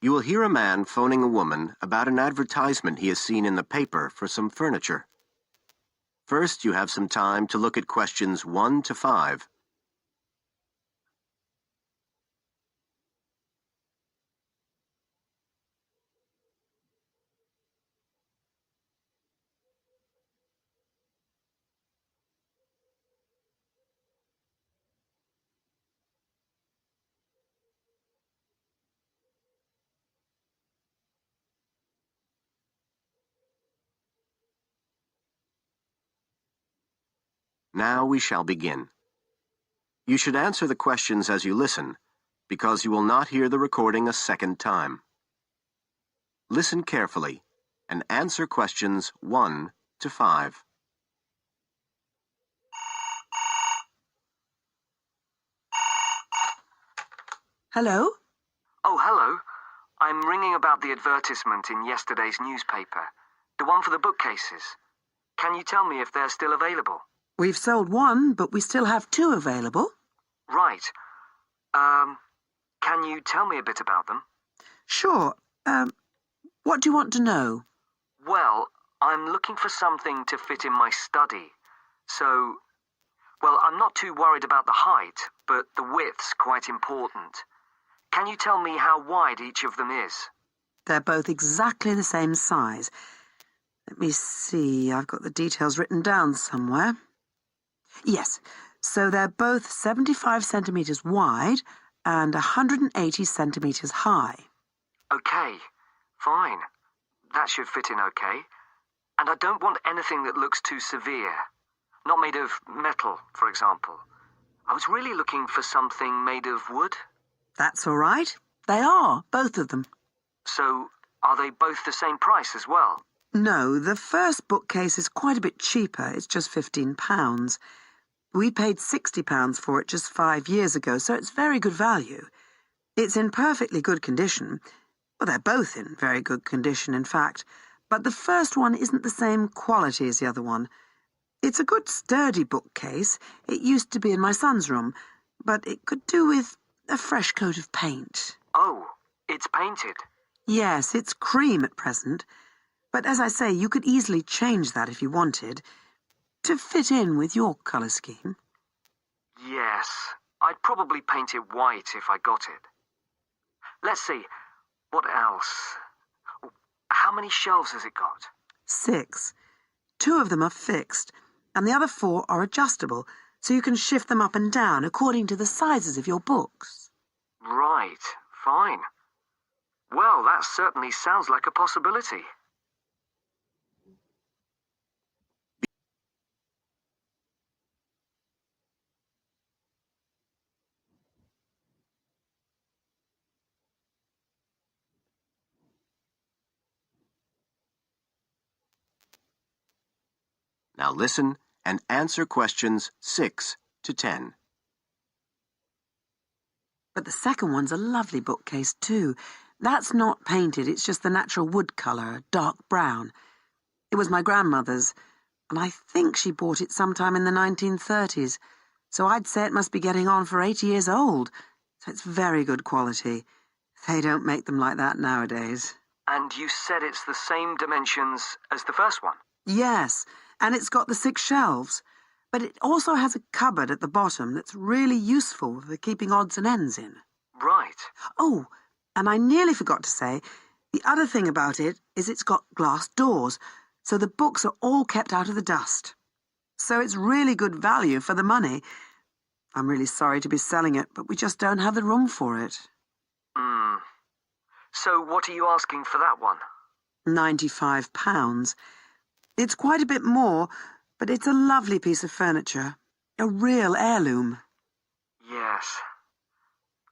You will hear a man phoning a woman about an advertisement he has seen in the paper for some furniture. First, you have some time to look at questions 1 to 5. Now we shall begin. You should answer the questions as you listen, because you will not hear the recording a second time. Listen carefully and answer questions 1 to 5. Hello? Oh, hello. I'm ringing about the advertisement in yesterday's newspaper. The one for the bookcases. Can you tell me if they're still available? We've sold one, but we still have 2 available. Right. Can you tell me a bit about them? Sure. What do you want to know? Well, I'm looking for something to fit in my study. So, well, I'm not too worried about the height, but the width's quite important. Can you tell me how wide each of them is? They're both exactly the same size. Let me see, I've got the details written down somewhere. Yes, so they're both 75 centimetres wide and 180 centimetres high. Okay, fine. That should fit in okay. And I don't want anything that looks too severe. Not made of metal, for example. I was really looking for something made of wood. That's all right. They are, both of them. So, are they both the same price as well? No, the first bookcase is quite a bit cheaper. It's just £15. We paid £60 for it just 5 years ago, so it's very good value. It's in perfectly good condition. Well, they're both in very good condition, in fact. But the first one isn't the same quality as the other one. It's a good, sturdy bookcase. It used to be in my son's room, but it could do with a fresh coat of paint. Oh, it's painted? Yes, it's cream at present. But as I say, you could easily change that if you wanted, to fit in with your colour scheme. Yes, I'd probably paint it white if I got it. Let's see, what else? How many shelves has it got? 6. 2 of them are fixed, and the other 4 are adjustable, so you can shift them up and down according to the sizes of your books. Right, fine. Well, that certainly sounds like a possibility. Now listen and answer questions 6 to 10. But the second one's a lovely bookcase too. That's not painted, it's just the natural wood colour, dark brown. It was my grandmother's, and I think she bought it sometime in the 1930s, so I'd say it must be getting on for 80 years old. So it's very good quality. They don't make them like that nowadays. And you said it's the same dimensions as the first one? Yes, and it's got the 6 shelves. But it also has a cupboard at the bottom that's really useful for keeping odds and ends in. Right. Oh, and I nearly forgot to say, the other thing about it is it's got glass doors, so the books are all kept out of the dust. So it's really good value for the money. I'm really sorry to be selling it, but we just don't have the room for it. So what are you asking for that one? £95. It's quite a bit more, but it's a lovely piece of furniture. A real heirloom. Yes.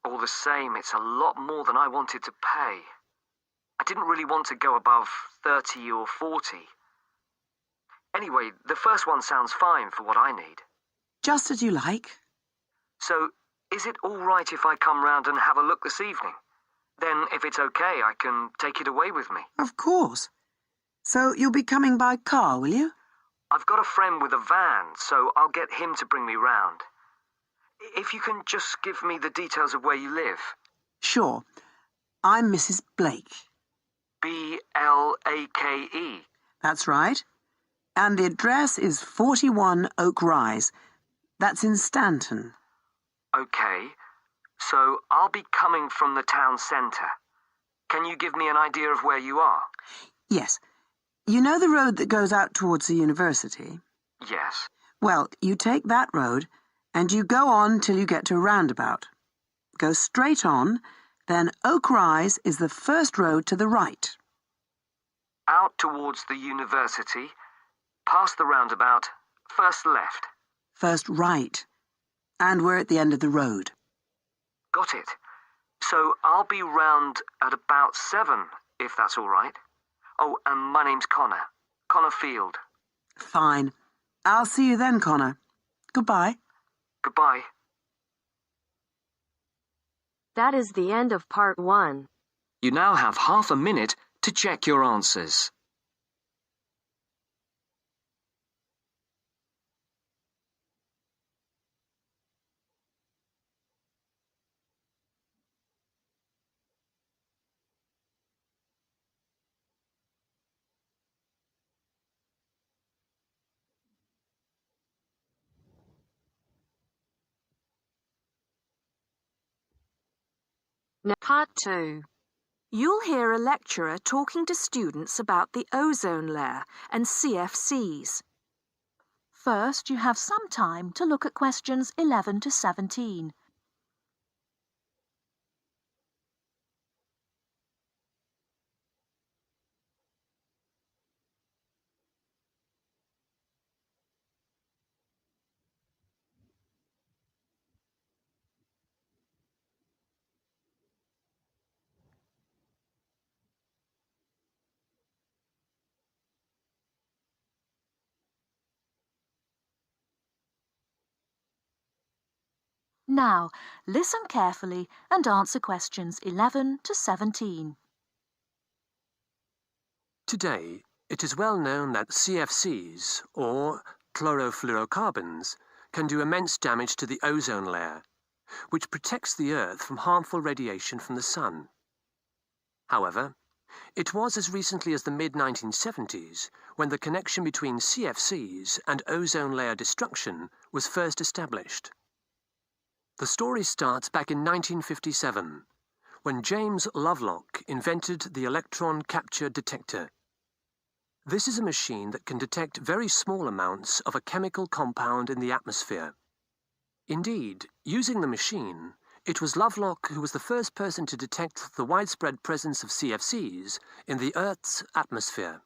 All the same, it's a lot more than I wanted to pay. I didn't really want to go above 30 or 40. Anyway, the first one sounds fine for what I need. Just as you like. So, is it all right if I come round and have a look this evening? Then, if it's okay, I can take it away with me. Of course. So you'll be coming by car, will you? I've got a friend with a van, so I'll get him to bring me round. If you can just give me the details of where you live. Sure. I'm Mrs. Blake. B-L-A-K-E. That's right. And the address is 41 Oak Rise. That's in Stanton. Okay, so I'll be coming from the town centre. Can you give me an idea of where you are? Yes. You know the road that goes out towards the university? Yes. Well, you take that road and you go on till you get to a roundabout. Go straight on, then Oak Rise is the first road to the right. Out towards the university, past the roundabout, first left. First right. And we're at the end of the road. Got it. So I'll be round at about 7, if that's all right. Oh, and my name's Connor. Connor Field. Fine. I'll see you then, Connor. Goodbye. Goodbye. That is the end of part 1. You now have half a minute to check your answers. Part 2. You'll hear a lecturer talking to students about the ozone layer and CFCs. First, you have some time to look at questions 11 to 17. Now, listen carefully and answer questions 11 to 17. Today, it is well known that CFCs, or chlorofluorocarbons, can do immense damage to the ozone layer, which protects the Earth from harmful radiation from the sun. However, it was as recently as the mid-1970s when the connection between CFCs and ozone layer destruction was first established. The story starts back in 1957, when James Lovelock invented the electron capture detector. This is a machine that can detect very small amounts of a chemical compound in the atmosphere. Indeed, using the machine, it was Lovelock who was the first person to detect the widespread presence of CFCs in the Earth's atmosphere.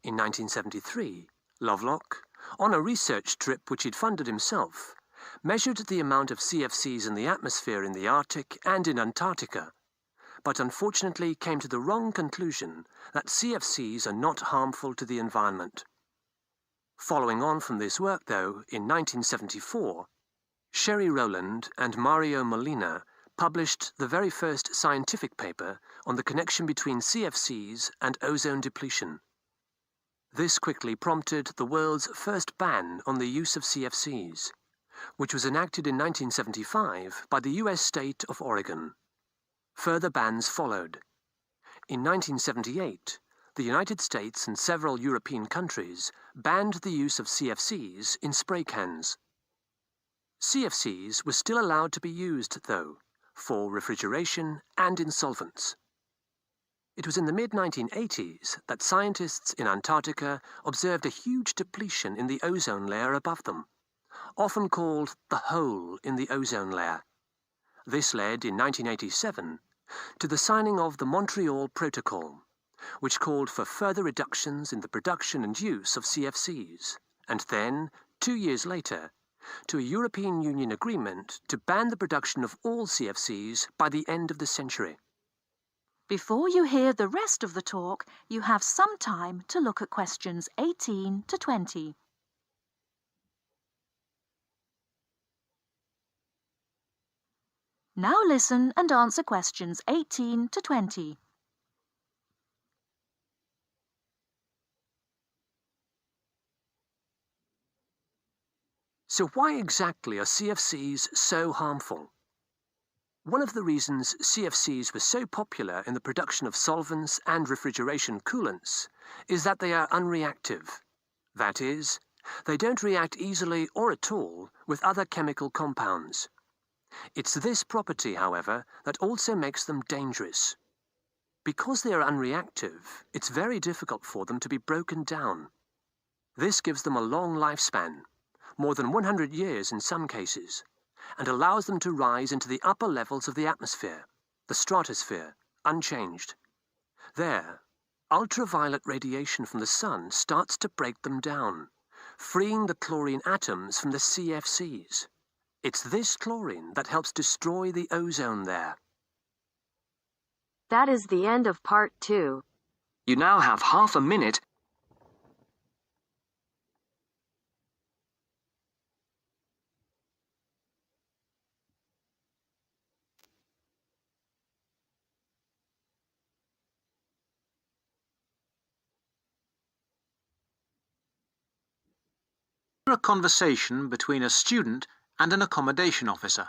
In 1973, Lovelock, on a research trip which he'd funded himself, measured the amount of CFCs in the atmosphere in the Arctic and in Antarctica, but unfortunately came to the wrong conclusion that CFCs are not harmful to the environment. Following on from this work, though, in 1974, Sherry Rowland and Mario Molina published the very first scientific paper on the connection between CFCs and ozone depletion. This quickly prompted the world's first ban on the use of CFCs, which was enacted in 1975 by the US state of Oregon. Further bans followed. In 1978, the United States and several European countries banned the use of CFCs in spray cans. CFCs were still allowed to be used, though, for refrigeration and in solvents. It was in the mid-1980s that scientists in Antarctica observed a huge depletion in the ozone layer above them, often called the hole in the ozone layer. This led, in 1987, to the signing of the Montreal Protocol, which called for further reductions in the production and use of CFCs, and then, 2 years later, to a European Union agreement to ban the production of all CFCs by the end of the century. Before you hear the rest of the talk, you have some time to look at questions 18 to 20. Now listen and answer questions 18 to 20. So why exactly are CFCs so harmful? One of the reasons CFCs were so popular in the production of solvents and refrigeration coolants is that they are unreactive. That is, they don't react easily or at all with other chemical compounds. It's this property, however, that also makes them dangerous. Because they are unreactive, it's very difficult for them to be broken down. This gives them a long lifespan, more than 100 years in some cases, and allows them to rise into the upper levels of the atmosphere, the stratosphere, unchanged. There, ultraviolet radiation from the sun starts to break them down, freeing the chlorine atoms from the CFCs. It's this chlorine that helps destroy the ozone there. That is the end of part 2. You now have half a minute. A conversation between a student and an accommodation officer.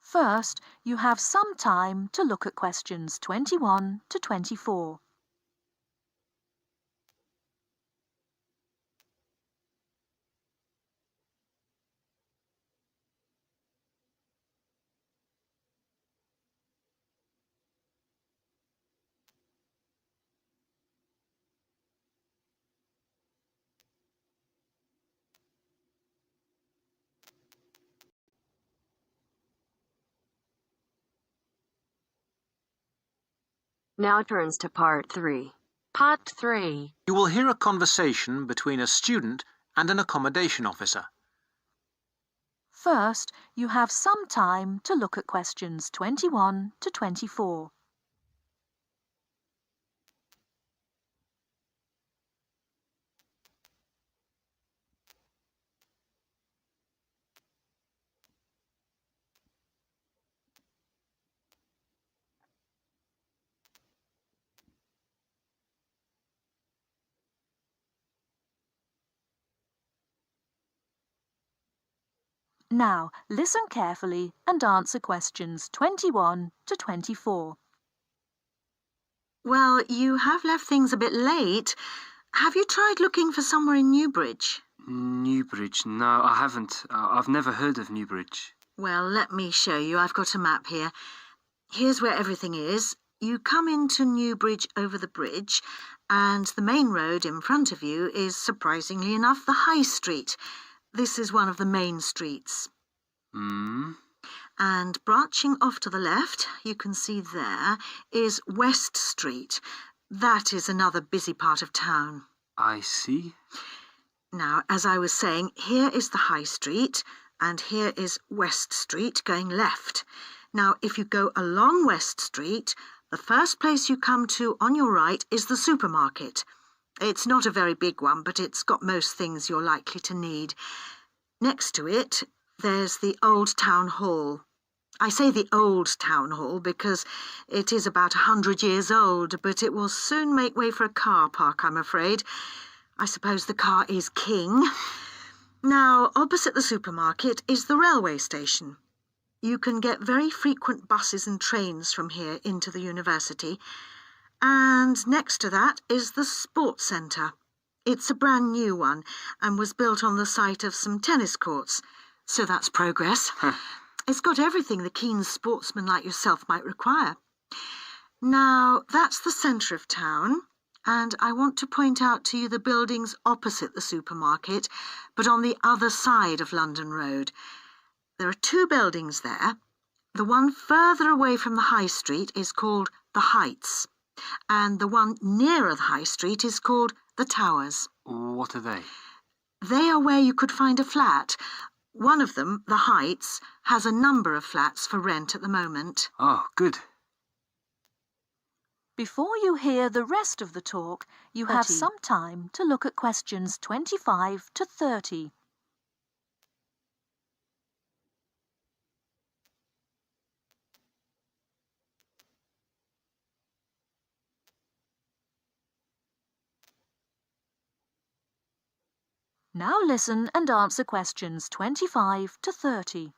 First, you have some time to look at questions 21 to 24. Now turns to part 3. Part 3. You will hear a conversation between a student and an accommodation officer. First, you have some time to look at questions 21 to 24. Now, listen carefully and answer questions 21 to 24. Well, you have left things a bit late. Have you tried looking for somewhere in Newbridge? Newbridge? No, I haven't. I've never heard of Newbridge. Well, let me show you. I've got a map here. Here's where everything is. You come into Newbridge over the bridge, and the main road in front of you is, surprisingly enough, the High Street. This is one of the main streets. And branching off to the left, you can see there, is West Street. That is another busy part of town. I see. Now, as I was saying, here is the High Street, and here is West Street going left. Now, if you go along West Street, the first place you come to on your right is the supermarket. It's not a very big one, but it's got most things you're likely to need. Next to it, there's the Old Town Hall. I say the Old Town Hall because it is about 100 years old, but it will soon make way for a car park, I'm afraid. I suppose the car is king. Now, opposite the supermarket is the railway station. You can get very frequent buses and trains from here into the university. And next to that is the sports centre. It's a brand new one and was built on the site of some tennis courts. So that's progress. It's got everything the keen sportsman like yourself might require. Now, that's the centre of town, and I want to point out to you the buildings opposite the supermarket, but on the other side of London Road. There are two buildings there. The one further away from the High Street is called the Heights, and the one nearer the High Street is called the Towers. What are they? They are where you could find a flat. One of them, the Heights, has a number of flats for rent at the moment. Oh, good. Before you hear the rest of the talk, you have some time to look at questions 25 to 30. Now listen and answer questions 25 to 30.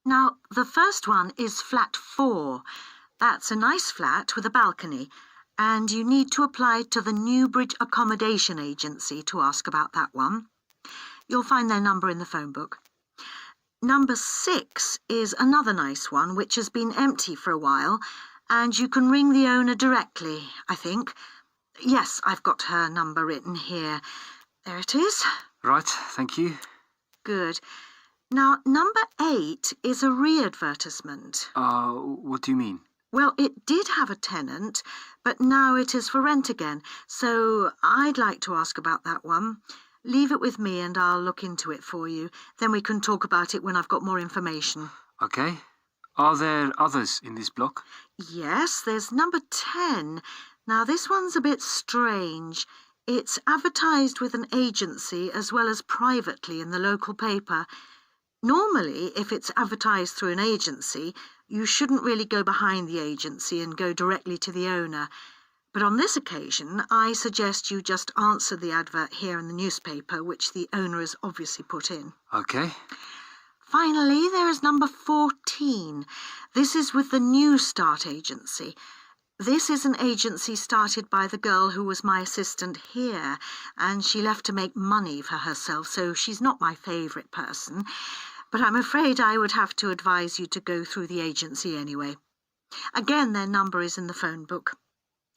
Now, the first one is flat 4. That's a nice flat with a balcony, and you need to apply to the Newbridge Accommodation Agency to ask about that one. You'll find their number in the phone book. Number 6 is another nice one, which has been empty for a while, and you can ring the owner directly, I think. Yes, I've got her number written here. There it is. Right, thank you. Good. Now, number 8 is a re-advertisement. What do you mean? Well, it did have a tenant, but now it is for rent again, so I'd like to ask about that one. Leave it with me and I'll look into it for you. Then we can talk about it when I've got more information. Okay. Are there others in this block? Yes, there's number 10. Now, this one's a bit strange. It's advertised with an agency as well as privately in the local paper. Normally, if it's advertised through an agency, you shouldn't really go behind the agency and go directly to the owner. But on this occasion, I suggest you just answer the advert here in the newspaper, which the owner has obviously put in. Okay. Finally, there is number 14. This is with the New Start Agency. This is an agency started by the girl who was my assistant here, and she left to make money for herself, so she's not my favourite person. But I'm afraid I would have to advise you to go through the agency anyway. Again, their number is in the phone book.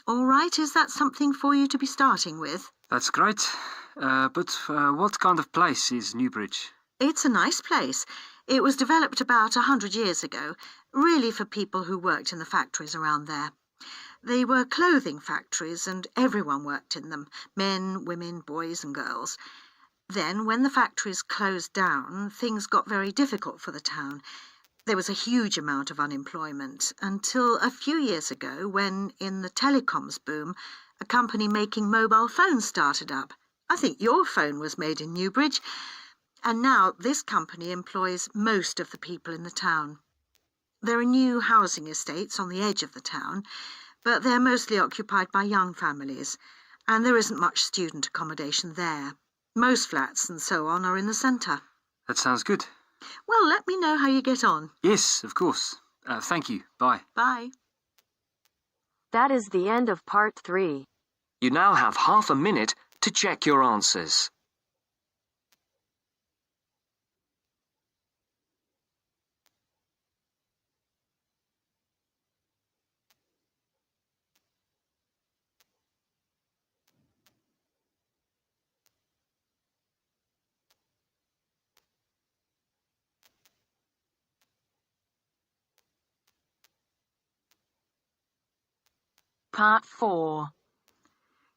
All right, is that something for you to be starting with? That's great. But what kind of place is Newbridge? It's a nice place. It was developed about 100 years ago, really for people who worked in the factories around there. They were clothing factories and everyone worked in them, men, women, boys and girls. Then, when the factories closed down, things got very difficult for the town. There was a huge amount of unemployment until a few years ago when, in the telecoms boom, a company making mobile phones started up. I think your phone was made in Newbridge. And now this company employs most of the people in the town. There are new housing estates on the edge of the town, but they're mostly occupied by young families, and there isn't much student accommodation there. Most flats and so on are in the centre. That sounds good. Well, let me know how you get on. Yes, of course. Thank you. Bye. Bye. That is the end of part 3. You now have half a minute to check your answers. Part 4.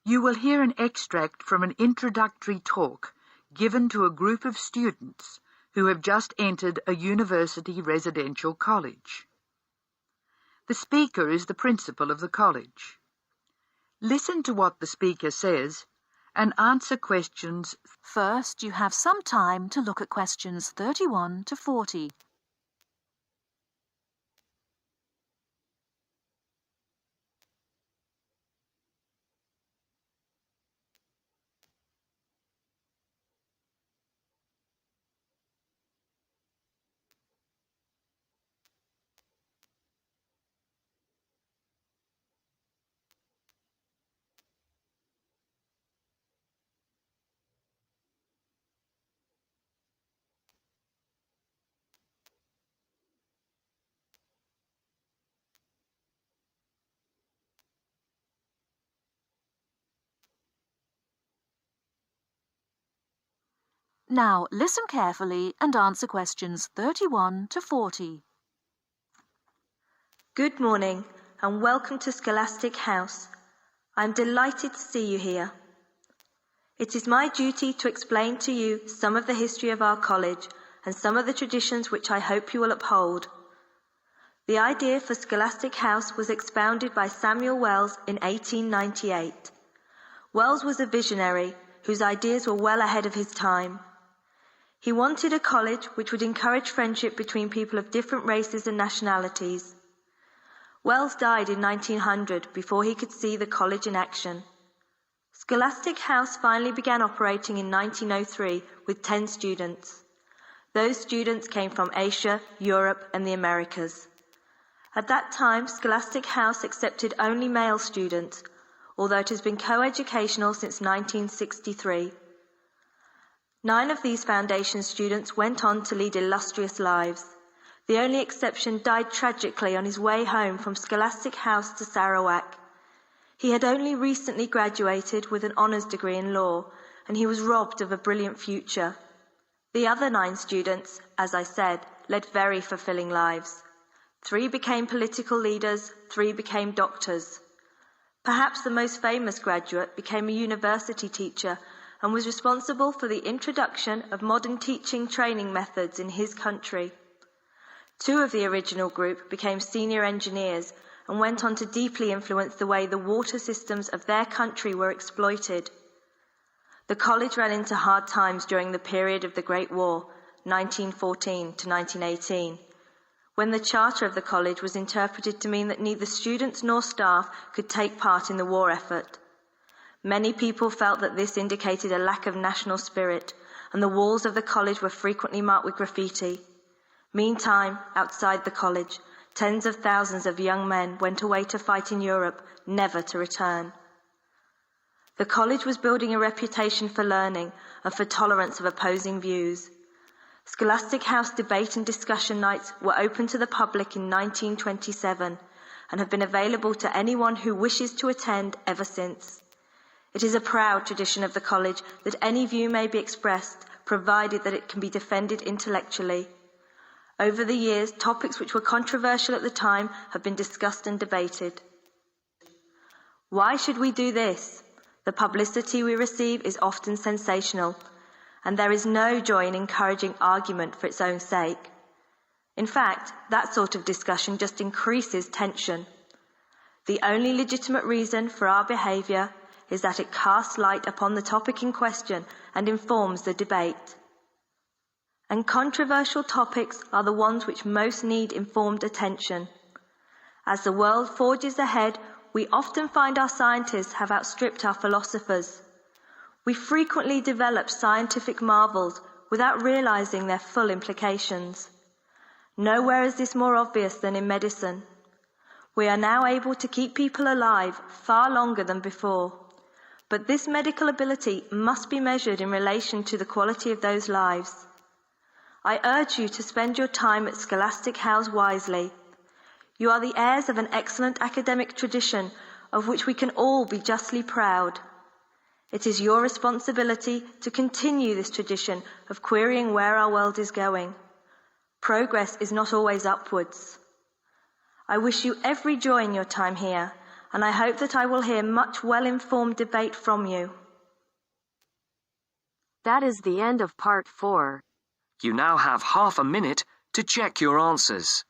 You will hear an extract from an introductory talk given to a group of students who have just entered a university residential college. The speaker is the principal of the college. Listen to what the speaker says and answer questions. First, you have some time to look at questions 31 to 40. Now, listen carefully and answer questions 31 to 40. Good morning and welcome to Scholastic House. I am delighted to see you here. It is my duty to explain to you some of the history of our college and some of the traditions which I hope you will uphold. The idea for Scholastic House was expounded by Samuel Wells in 1898. Wells was a visionary whose ideas were well ahead of his time. He wanted a college which would encourage friendship between people of different races and nationalities. Wells died in 1900 before he could see the college in action. Scholastic House finally began operating in 1903 with 10 students. Those students came from Asia, Europe, and the Americas. At that time, Scholastic House accepted only male students, although it has been co-educational since 1963. 9 of these foundation students went on to lead illustrious lives. The only exception died tragically on his way home from Scholastic House to Sarawak. He had only recently graduated with an honours degree in law, and he was robbed of a brilliant future. The other 9 students, as I said, led very fulfilling lives. 3 became political leaders, 3 became doctors. Perhaps the most famous graduate became a university teacher and was responsible for the introduction of modern teaching training methods in his country. 2 of the original group became senior engineers and went on to deeply influence the way the water systems of their country were exploited. The college ran into hard times during the period of the Great War, 1914 to 1918, when the charter of the college was interpreted to mean that neither students nor staff could take part in the war effort. Many people felt that this indicated a lack of national spirit, and the walls of the college were frequently marked with graffiti. Meantime, outside the college, tens of thousands of young men went away to fight in Europe, never to return. The college was building a reputation for learning and for tolerance of opposing views. Scholastic House debate and discussion nights were open to the public in 1927 and have been available to anyone who wishes to attend ever since. It is a proud tradition of the college that any view may be expressed, provided that it can be defended intellectually. Over the years, topics which were controversial at the time have been discussed and debated. Why should we do this? The publicity we receive is often sensational, and there is no joy in encouraging argument for its own sake. In fact, that sort of discussion just increases tension. The only legitimate reason for our behaviour is that it casts light upon the topic in question and informs the debate. And controversial topics are the ones which most need informed attention. As the world forges ahead, we often find our scientists have outstripped our philosophers. We frequently develop scientific marvels without realizing their full implications. Nowhere is this more obvious than in medicine. We are now able to keep people alive far longer than before. But this medical ability must be measured in relation to the quality of those lives. I urge you to spend your time at Scholastic House wisely. You are the heirs of an excellent academic tradition of which we can all be justly proud. It is your responsibility to continue this tradition of querying where our world is going. Progress is not always upwards. I wish you every joy in your time here, and I hope that I will hear much well-informed debate from you. That is the end of part 4. You now have half a minute to check your answers.